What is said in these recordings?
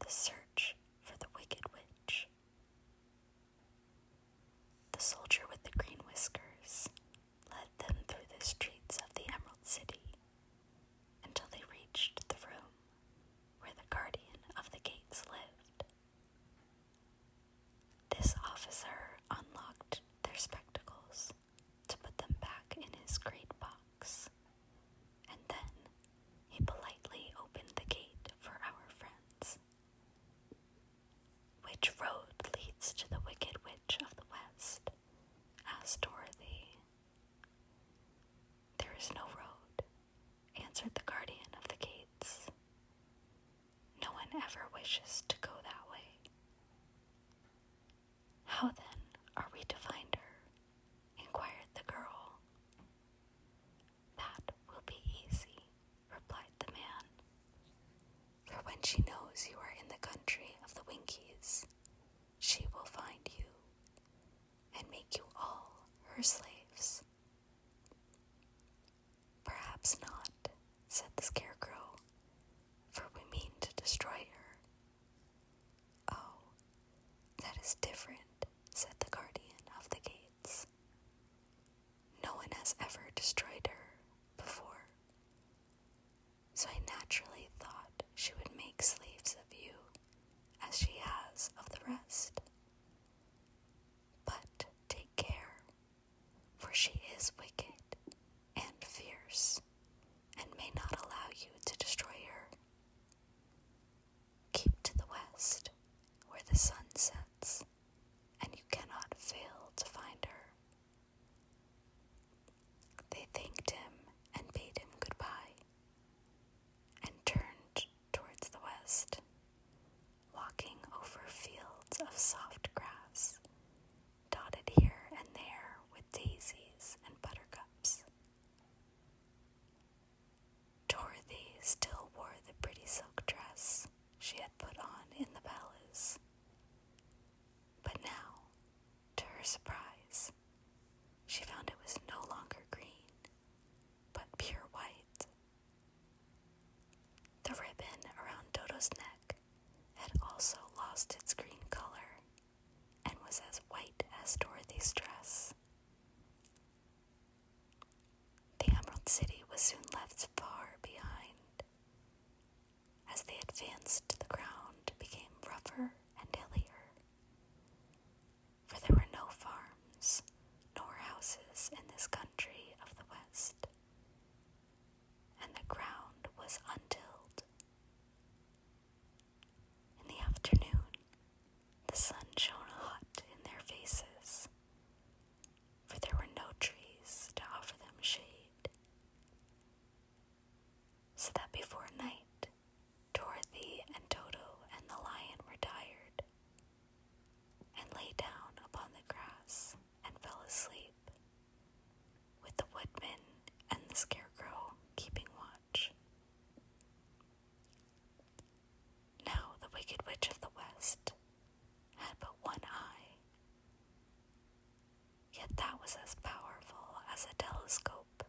the search for the Wicked Witch. The soldier with the green whiskers led them through the streets of the Emerald City until they reached the room where the guardian of the gates lived. This officer unlocked their spectacles to put them back in his great box, and then he politely opened the gate for our friends. "Which road leads to the Wicked Witch of the West?" asked Dorothy. "There is no road," answered the guardian of the gates. "No one ever wishes to go that way." "How then are we to find her?" inquired the girl. "That will be easy," replied the man. "For when she knows you are in the country of the Winkies, she will find you and make you all her slaves." "Perhaps not," said the Scarecrow, "for we mean to destroy her." "Oh, that is different," said the guardian of the gates. "No one has ever destroyed her before, so I naturally thought she would make slaves of you, as she has of the rest. But take care, for she is wicked and fierce, and may not allow you to destroy her. Keep to the west, where the sun sets, and you cannot fail to find her." They thanked him and bade him goodbye, and turned towards the west, walking over fields of soft grass, dotted here and there with daisies and buttercups. Dorothy still wore the pretty silk dress she had put on in the palace, but now, to her surprise, she found it was no longer green, but pure white. The ribbon around Dodo's neck had also lost its green color and was as white as Dorothy's dress. The Emerald City was soon left far behind. As they advanced, the ground became rougher and hillier, for there were no farms nor houses in this country of the West, and the ground was untilled. In the afternoon, the sun shone hot in their faces, for there were no trees to offer them shade. So that before night, Dorothy and Dodo and the lion were tired, and lay down upon the grass and fell asleep, with the Woodman and the Scarecrow keeping watch. Now the Wicked Witch of the West had but one eye, yet that was as powerful as a telescope,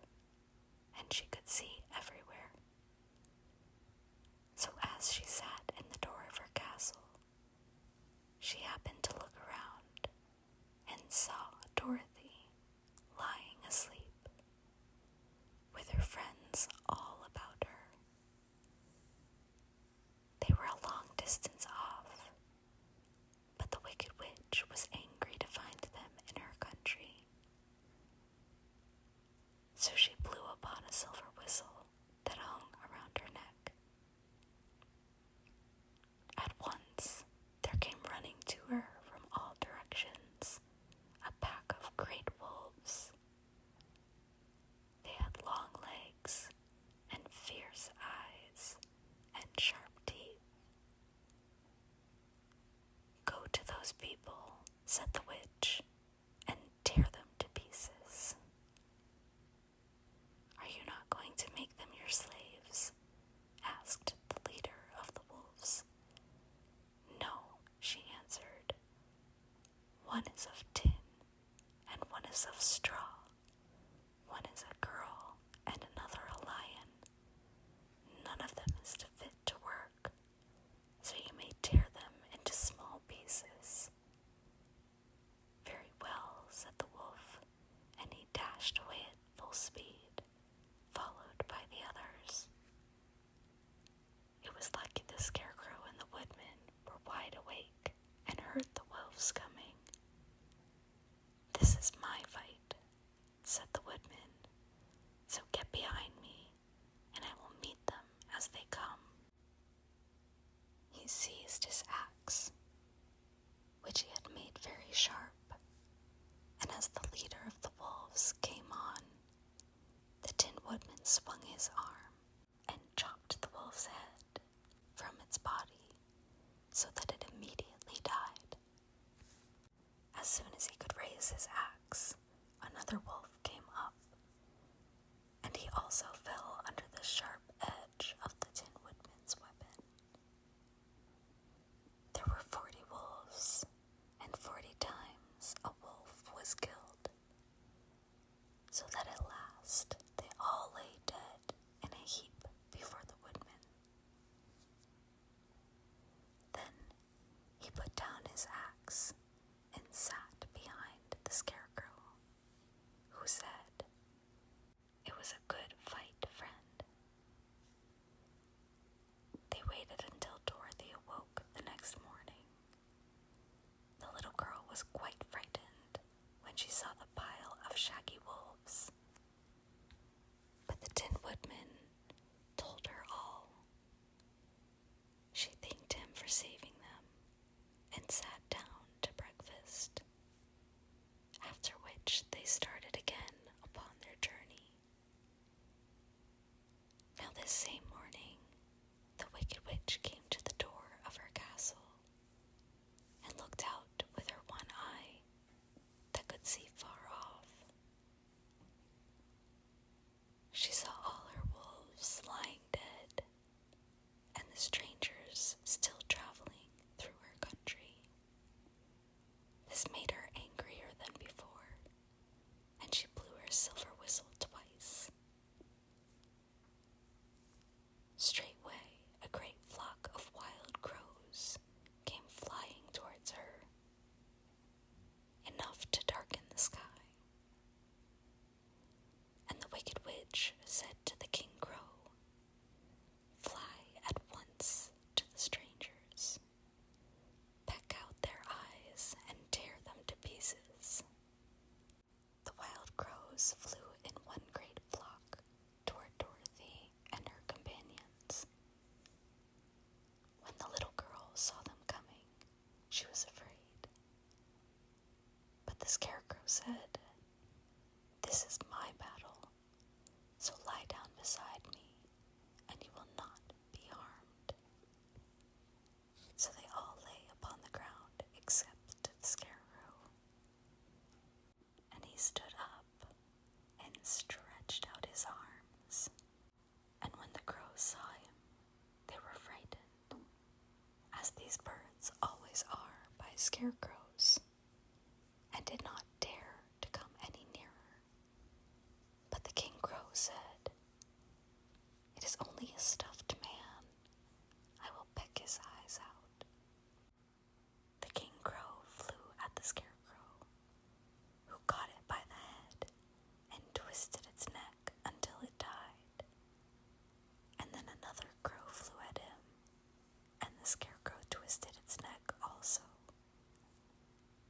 and she could see everywhere. So as she sat in the door of her castle, she happened to look around and saw Dorothy lying asleep, with her friends all about her. They were a long distance off, but the Wicked Witch was angry to find them in her country. So she blew upon a silver whistle that hung around her neck. At once there came running to her from all directions a pack of great wolves. They had long legs and fierce eyes and sharp teeth. "Go to those people," said the witch, "and tear them to pieces." "Are you not going to make them your slaves?" asked the leader of the wolves. "No," she answered. "One is of tin, and one is of straw. One is a girl, and another a lion. None of them is fit to work, so you may tear seized his axe, which he had made very sharp, and as the leader of the wolves came on, the Tin Woodman swung his arm and chopped the wolf's head from its body so that it immediately died. As soon as he could raise his axe, another wolf came up, and he also fell under the sharp edge of the Tin Woodman's weapon. There were 40 wolves, and 40 times a wolf was killed, so that at last they all lay dead in a heap before the Woodman. Then he put down his axe and sat behind the Scarecrow, who said, "It was a good fight, friend." They waited until Dorothy awoke the next morning. The little girl was quite frightened when she saw the pile of shaggy wolves. But the Tin Woodman told her all. She thanked him for saving them and sat down to breakfast, after which they started again upon their journey. Now this same morning, the Wicked Witch came to the door of her castle and looked out with her one eye that could see far off. She saw all her wolves lying dead, and the strangers still traveling through her country. This made her angrier than before, and she blew her silver whistle twice. Straightway, a great flock of wild crows came flying towards her, enough to darken the sky. And the Wicked Witch said to the King Crow, "Fly at once to the strangers, peck out their eyes and tear them to pieces." The wild crows flew in one great flock toward Dorothy and her companions. When the little girl saw them coming, she was afraid. But the Scarecrow said, "This is my battle, so lie down beside me, and you will not be harmed." So they all lay upon the ground except the Scarecrow. And he stood up and stretched out his arms. And when the crows saw him, they were frightened, as these birds always are by scarecrows, and did not dare to come any nearer. But the King Crow said, "It is only a stuffed man. I will peck his eyes out." The King Crow flew at the Scarecrow, who caught it by the head and twisted its neck until it died. And then another crow flew at him, and the Scarecrow twisted its neck also.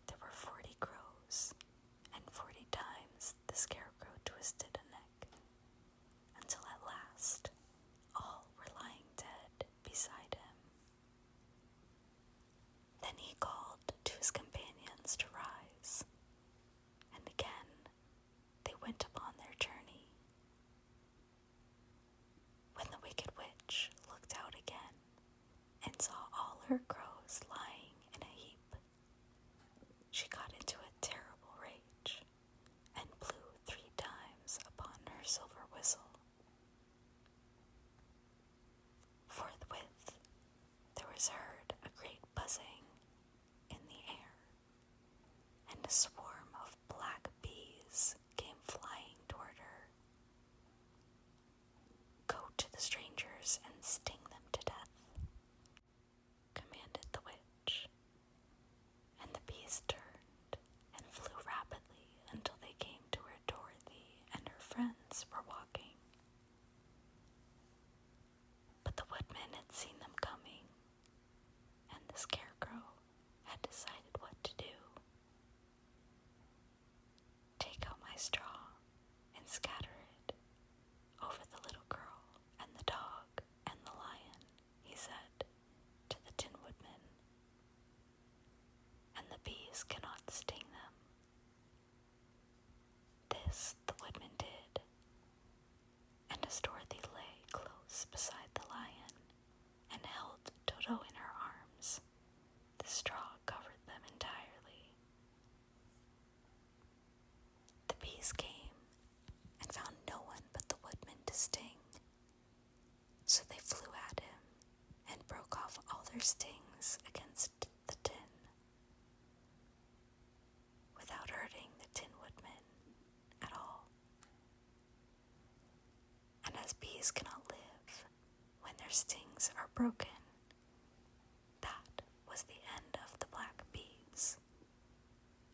There were 40 crows, and 40 times the Scarecrow twisted a neck, until at last all were lying dead beside him. Then he called to his companions to rise, and again they went upon their journey. When the Wicked Witch looked out again and saw all her crows lying in a heap, she got into a terrible rage and blew 3 times upon her silver whistle. Forthwith there was heard a great buzzing in the air, and a swarm of black bees came flying toward her. "Go to the strangers and sting them to death," commanded the witch. And the bees turned and flew rapidly until they came to where Dorothy and her friends were walking. But the Woodman had seen them coming, and the Scarecrow had decided what to do. "Take out my straw and scatter it over the little girl and the dog and the lion," he said to the Tin their stings against the tin without hurting the Tin Woodman at all. And as bees cannot live when their stings are broken, that was the end of the black bees,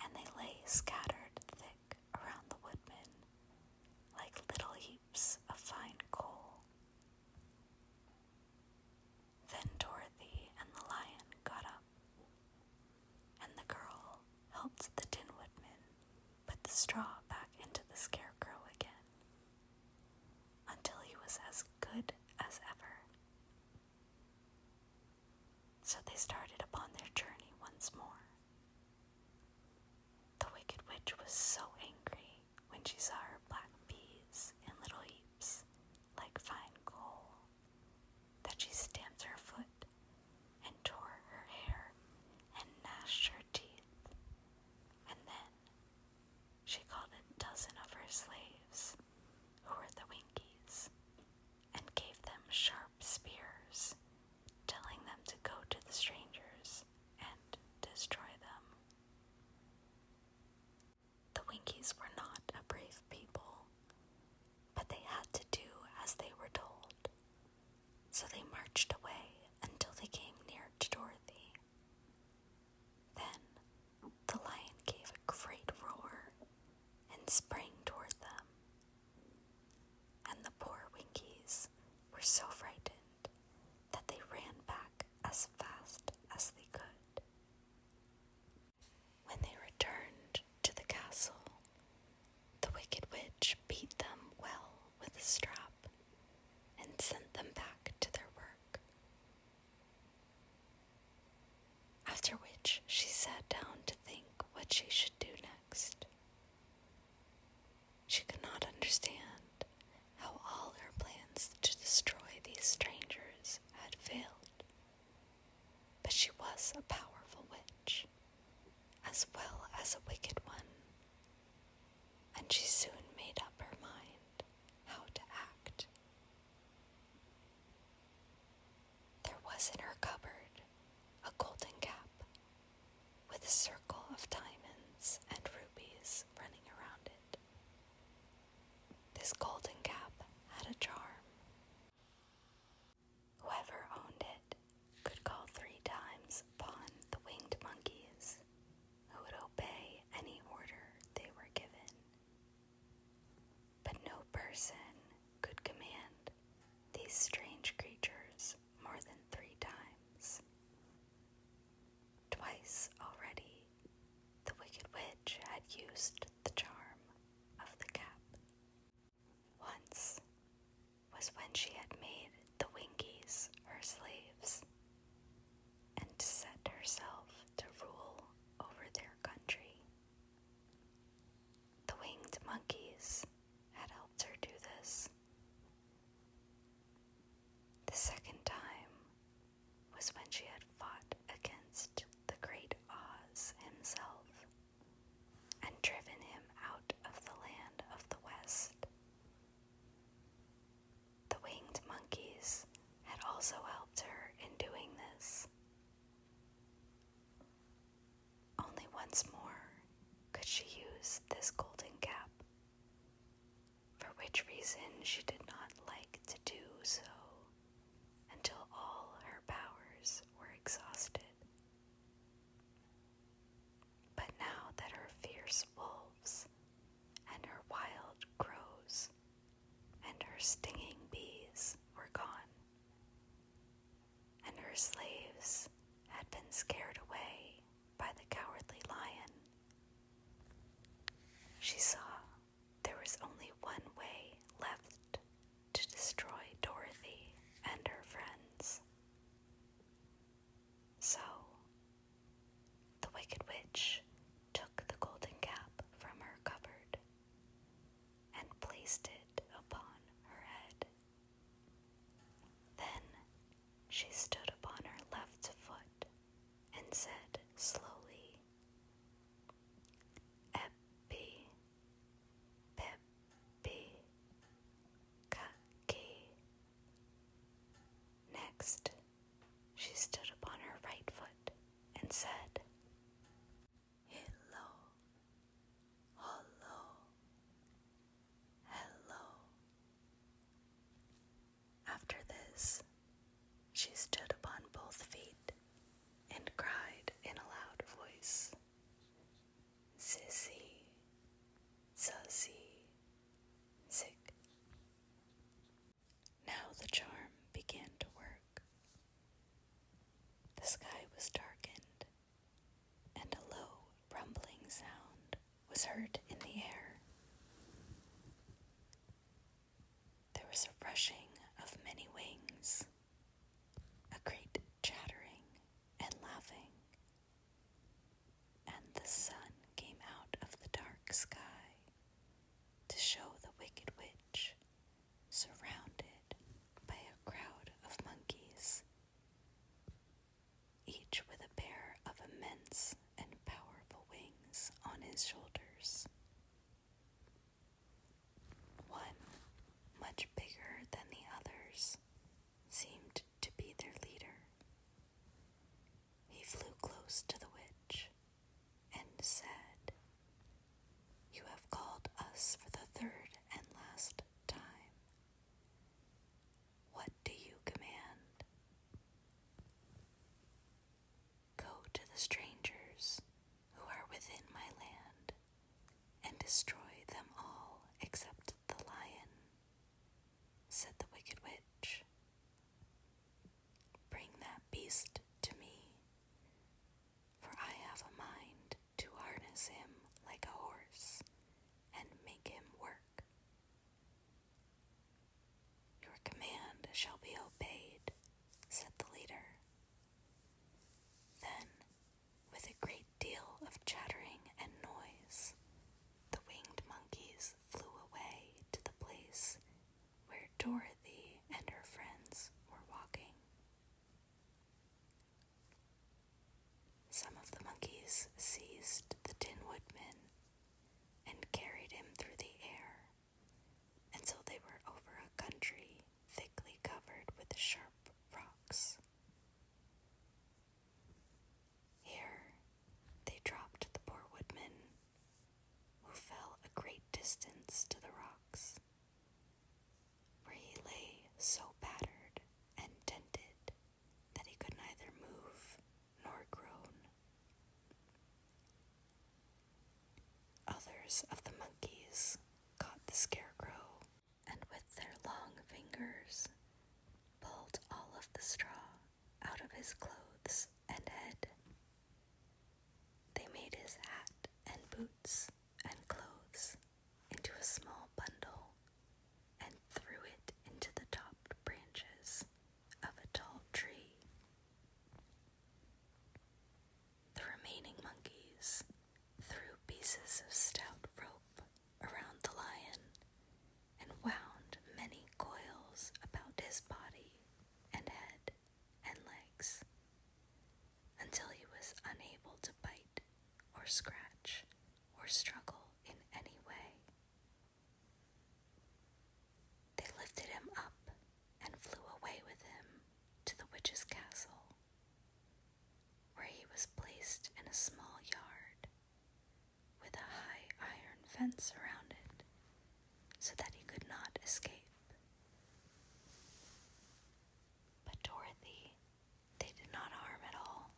and they lay scattered thick around the Woodman like little heaps of fine coal. Then Dorothy and the lion got up, and the girl helped the Tin Woodman put the straw back into the Scarecrow again, until he was as good as ever. So they started upon their journey once more. The Wicked Witch was so angry when she saw her black bees in little heaps, like fine coal, that she stamped her foot and tore her hair and gnashed her teeth. And then she called a dozen of her slaves, who were the Winkies, and gave them sharp spears, telling them to go to the strangers and destroy them. The Winkies were not a brave people, but they had to do as they were told, so they marched away until they came near to Dorothy. Then the lion gave a great roar and sprang toward them, and the poor Winkies were so frightened that they ran back as fast as they could. When they returned to the castle, the Wicked Witch beat them well with a strap and sent them back to their work. After which she sat down to think what she should do next. She could not understand how all her plans to destroy these strangers had failed, but she was a powerful witch, as well as a wicked one, and she soon made up her mind how to act. There was in her cupboard a golden cap with a circle of diamonds and rubies running around it. This golden cap had a charm. Whoever owned it could call 3 times upon the winged monkeys, who would obey any order they were given. But no person could command these strange creatures more than 3 times. Twice already, the Wicked Witch had used the charm of the cap. Once was when she had made the Winkies her slaves, and set herself to rule over their country. The winged monkeys had helped her do this. The second time was when she had fought against the great Oz himself and driven him out of the land of the West. The winged monkeys had also helped her in doing this. Only once more could she use this golden cap, for which reason she did not like to do so until all her powers were exhausted. But now that her fierce wolves and her wild crows and her stinging bees were gone, and her slaves had been scared away by the cowardly lion, she saw there was only one way left to destroy Dorothy and her friends. So, the Wicked Witch took the golden cap from her cupboard and placed it upon her head. Then she stood upon her left foot and said slowly, "Epi, Pepi, Kaki." Next, she stood upon and said, "Hello, hello, hello." After this, she stood upon both feet and cried in a loud voice, "Sissy, sussy, sick." Now the charm began to work. The sky was darkened, and a low, rumbling sound was heard in the air. There was a rushing of many wings, a great chattering and laughing, and the sun came out of the dark sky to show the wicked witch surrounded by a crowd of monkeys, each with a pair of immense and powerful wings on his shoulders. One, much bigger than the others, seemed to be their leader. He flew close to the witch and said, "You have called us for the third and last time. What do you command?" "Go to the strangers who are within my land and destroy them all except the lion," said the wicked witch. "Bring that beast to me, for I have a mind to harness him like a horse and make him work." "Your command shall be obeyed," said the leader. Then, with a great deal of chattering and noise, the winged monkeys flew away to the place where Dorothy and her friends were walking. Some of the monkeys seized the Tin Woodman and carried him through the air until they were over a country thickly covered with sharp rocks. Here they dropped the poor Woodman, who fell a great distance to the rocks, where he lay so battered and dented that he could neither move nor groan. Others of the monkeys caught the Scarecrow, and with their long fingers pulled all of the straw out of his clothes and head. They made his hat and boots and clothes into a small bundle and threw it into the topped branches of a tall tree. The remaining monkeys threw pieces of stout rope around the lion and wound many coils about his body and head and legs until he was unable to bite or scratch or struggle in any way. They lifted him up and flew away with him to the witch's castle, where he was placed in a small yard with a high iron fence around it so that he could not escape. But Dorothy they did not harm at all.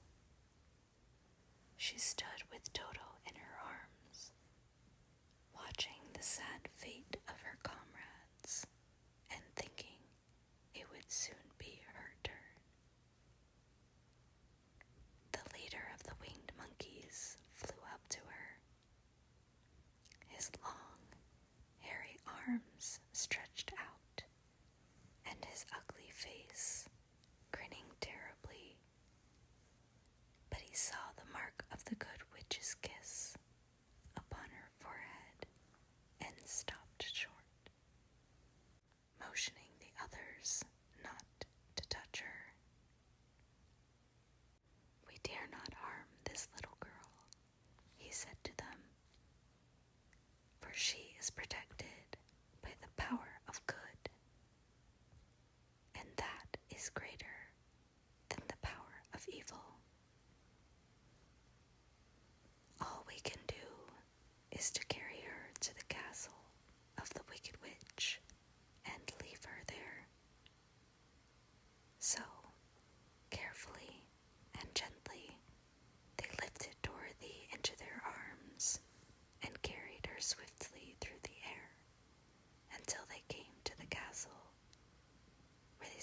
She stood with Toto in her arms, watching the sad fate of her comrades and thinking it would soon be her turn. The leader of the winged monkeys flew up to her. His long,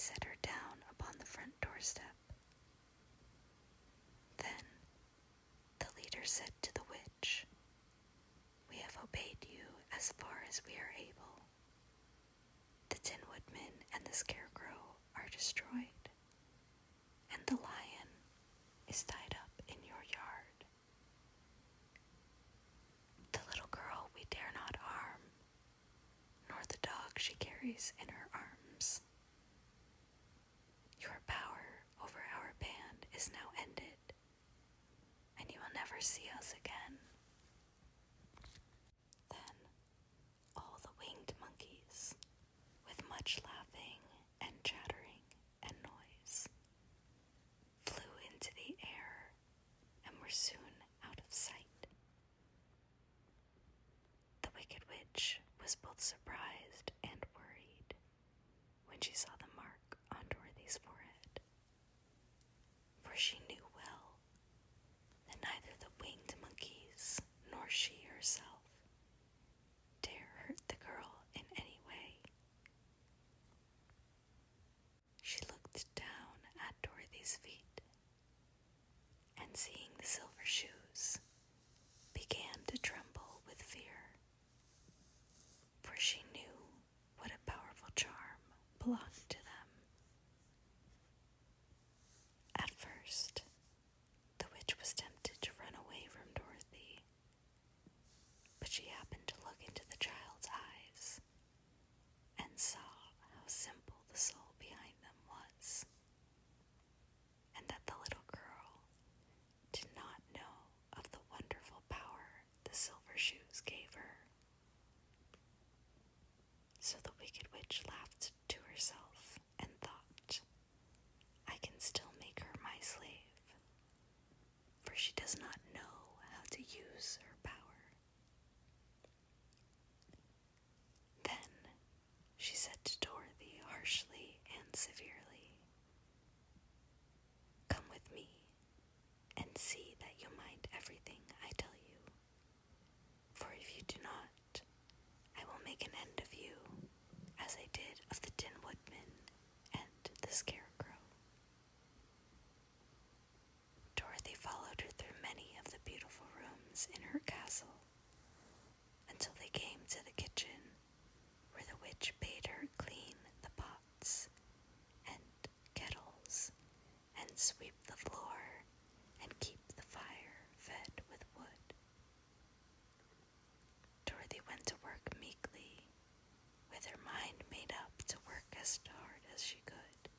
set her down upon the front doorstep. Then the leader said to the witch, "We have obeyed you as far as we are able. The Tin Woodman and the Scarecrow are destroyed, and the lion is tied up in your yard. The little girl we dare not harm, nor the dog she carries in her arms. Your power over our band is now ended, and you will never see us again." Then all the winged monkeys, with much laughing and chattering and noise, flew into the air and were soon out of sight. The Wicked Witch was both surprised and worried when she saw the mark on Dorothy's forehead, for she knew well that neither the winged monkeys nor she herself dare hurt the girl in any way. She looked down at Dorothy's feet, and seeing the silver shoes, began to tremble with fear, for she knew what a powerful charm belonged to them. At first, the witch was tempted to run away from Dorothy, but she happened to look into the child's eyes and saw how simple the soul behind them was, and that the little girl did not know of the wonderful power the silver shoes gave her. So the Wicked Witch laughed to herself and thought, "I can still make her my slave, for she does not know how to use her power." Then she said to Dorothy harshly and severely, "Come with me and see that you mind everything I tell you, for if you do not, I will make an end of you, as I did of the Tin Woodman and the Scarecrow." Dorothy followed her through many of the beautiful rooms in her castle, until they came to the kitchen, where the witch bade her clean the pots and kettles, and sweep the floor, and keep the fire fed with wood. Dorothy went to work meekly, with her mind made up to work as hard as she could,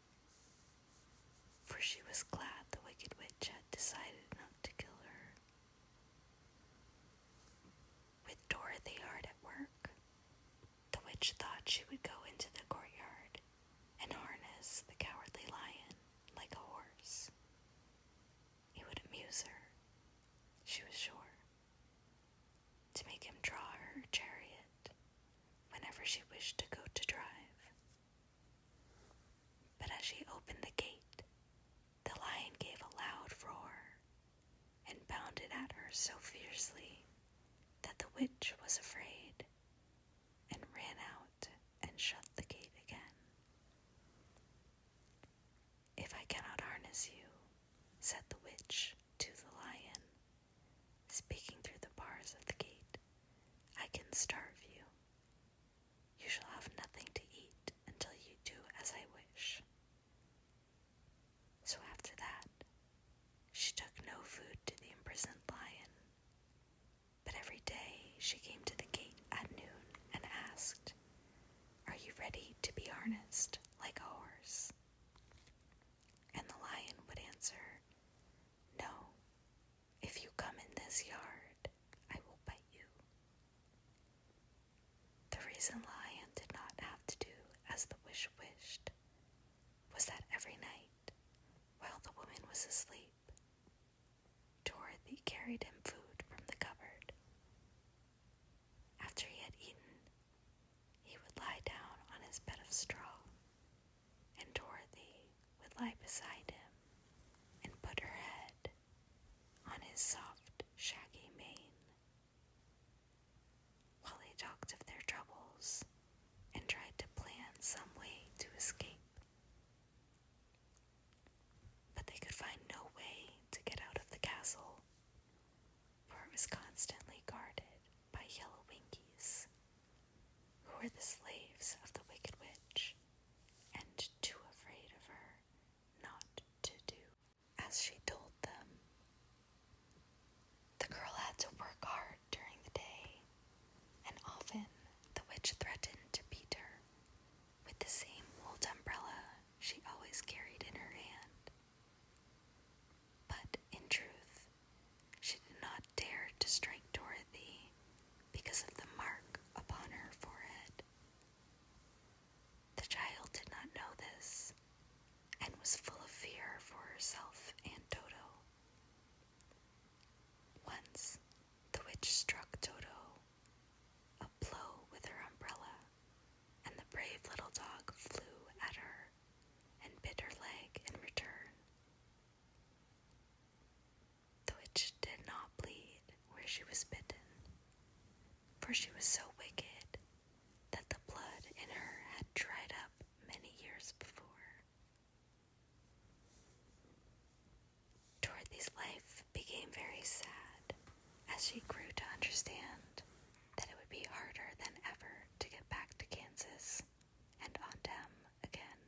for she was glad the Wicked Witch had decided not to kill her. With Dorothy hard at work, the witch thought she would go into the courtyard and harness the Cowardly Lion like a horse. It would amuse her, she was sure, to make him draw her chariot whenever she wished to go to drive. But as she opened the gate, the lion gave a loud roar and bounded at her so fiercely that the witch was afraid and ran out and shut the gate again. "If I cannot harness you," said the witch to the lion, speaking through the bars of the gate, "I can starve you. You shall have nothing to eat until you do as I wish." So after that, she took no food to the imprisoned lion, but every day she came to the gate at noon and asked, "Are you ready to be harnessed like a horse?" And the lion would answer, "No, if you come in this yard, I will bite you." The reason the lion did not have to do as the witch wished was that every night, while the woman was asleep, Dorothy carried him food from the cupboard. After he had eaten, he would lie down on his bed of straw, and Dorothy would lie beside him and put her head on his soft, shaggy mane. While they talked of their troubles, was full of fear for herself and Toto. Once, the witch struck Toto a blow with her umbrella, and the brave little dog flew at her and bit her leg in return. The witch did not bleed where she was bitten, for she was so wicked that the blood in her had dried up many years before. Dorothy's life became very sad as she grew to understand that it would be harder than ever to get back to Kansas and on Dem again.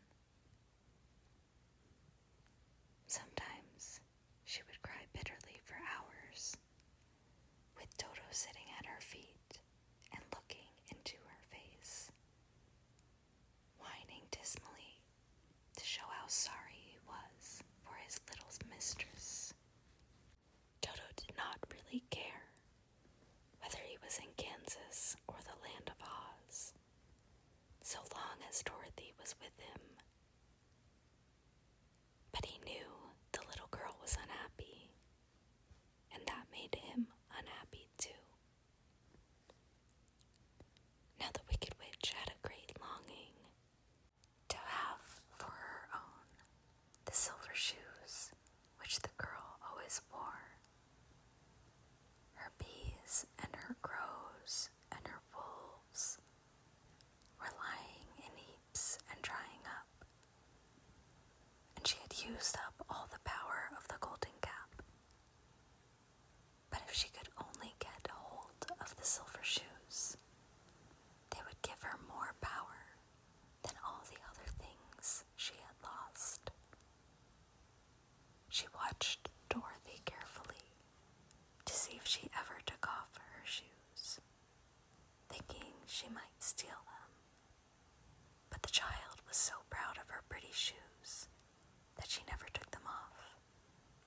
Sometimes she would cry bitterly for hours, with Toto sitting at her feet and looking into her face, whining dismally to show how sorry he was for his little mistress. Toto did not really care whether he was in Kansas or the land of Oz, so long as Dorothy was with him. But he knew the little girl was unhappy, and that made him unhappy too. Now the Wicked Witch had a great longing to have for her own the silver shoes which the girl always wore. Her bees and her crows and her wolves were lying in heaps and drying up, and she had used up all the power of the golden cap. But if she could only get hold of the silver shoes, they would give her more power than all the other things she had lost. She watched Dorothy carefully to see if she ever took off her shoes, thinking she might steal them. But the child was so proud of her pretty shoes that she never took them off,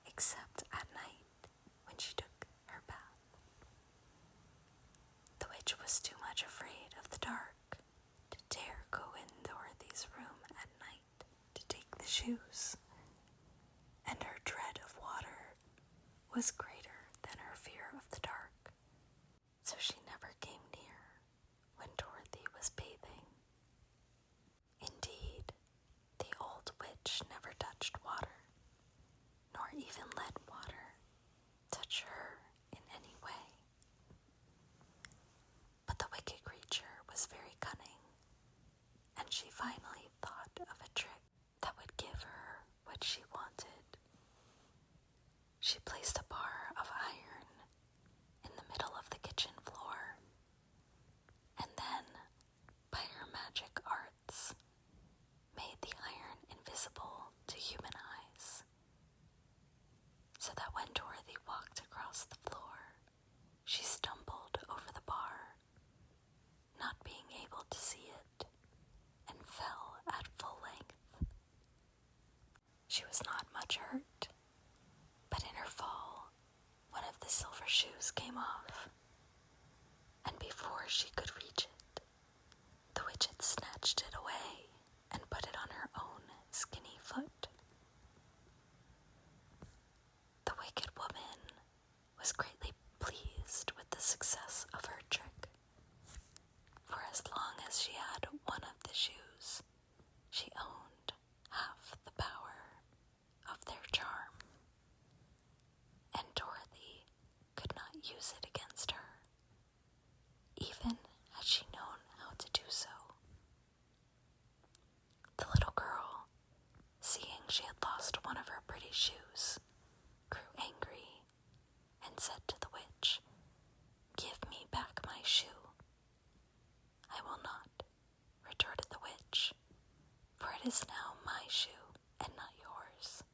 except at night when she took her bath. The witch was too much afraid of the dark to dare go in Dorothy's room at night to take the shoes, and her dread of water was greater than her fear of the dark, so she never came near when Dorothy was bathing. Indeed, the old witch never touched water, nor even let water touch her in any way. But the wicked creature was very cunning, and she finally thought of a trick that would give her what she wanted. She placed a bar of iron in the middle of the kitchen floor, and then, by her magic arts, made the iron invisible to human eyes, so that when Dorothy walked across the floor, she stumbled over the bar, not being able to see it, and fell at full length. She was not much hurt, but in her fall, one of the silver shoes came off, and before she could reach it, the witch had snatched it away and put it on her own skinny foot. The wicked woman was greatly pleased with the success of her trick, for as long as she had one of the shoes, she owned half the power of their charm, and Dorothy could not use it against her, even had she known how to do so. The little girl, seeing she had lost one of her pretty shoes, grew angry and said to the witch, "Give me back my shoe." "I will not," retorted the witch, "for it is now my shoe and not yours."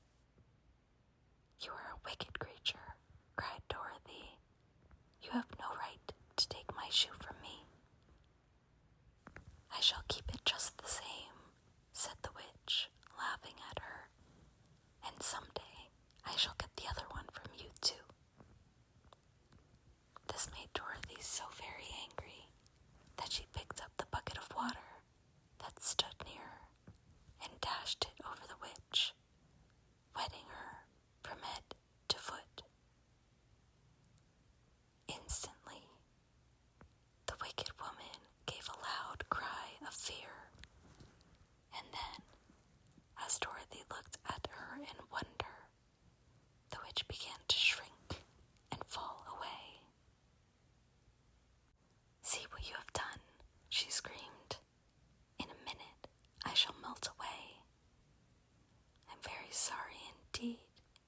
"You are a wicked creature," cried Dorothy. "You have no right to take my shoe from me." "I shall keep it just the same," said the witch, laughing at her, "and someday I shall get the other one from you too." This made Dorothy so very angry that she picked up the bucket of water that stood near her and dashed it over the witch sorry indeed,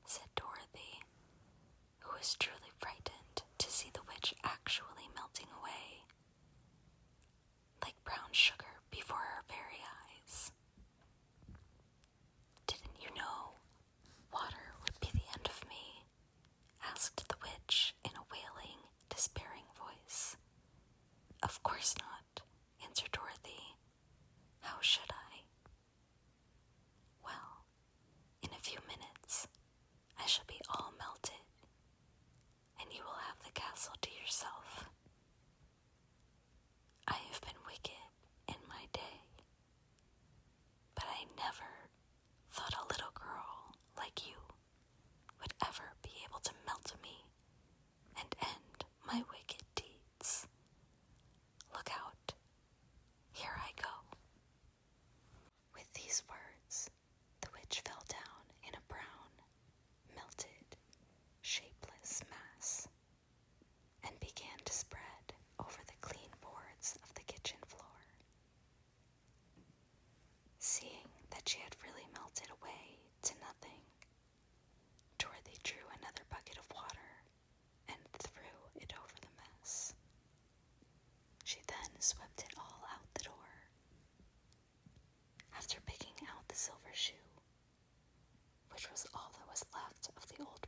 said Dorothy, who was truly frightened to see the witch actually melting away, like brown sugar before her very eyes. Didn't you know water would be the end of me? Asked the witch in a wailing, despairing voice. Of course not, answered Dorothy. How should I? Well, in a few minutes, I shall be all melted, and you will have the castle to yourself. I have been wicked in my day, but I never thought a little girl like you would ever be able to melt me and end my wicked deeds. Look out, here I go. With these words, the witch fell down in a brown, melted, shapeless mass, and began to spread over the clean boards of the kitchen floor. Seeing that she had really melted away to nothing, Dorothy drew another bucket of water and threw it over the mess. She then swept it all out the door. After picking out the silver shoe, which was all that was left of the old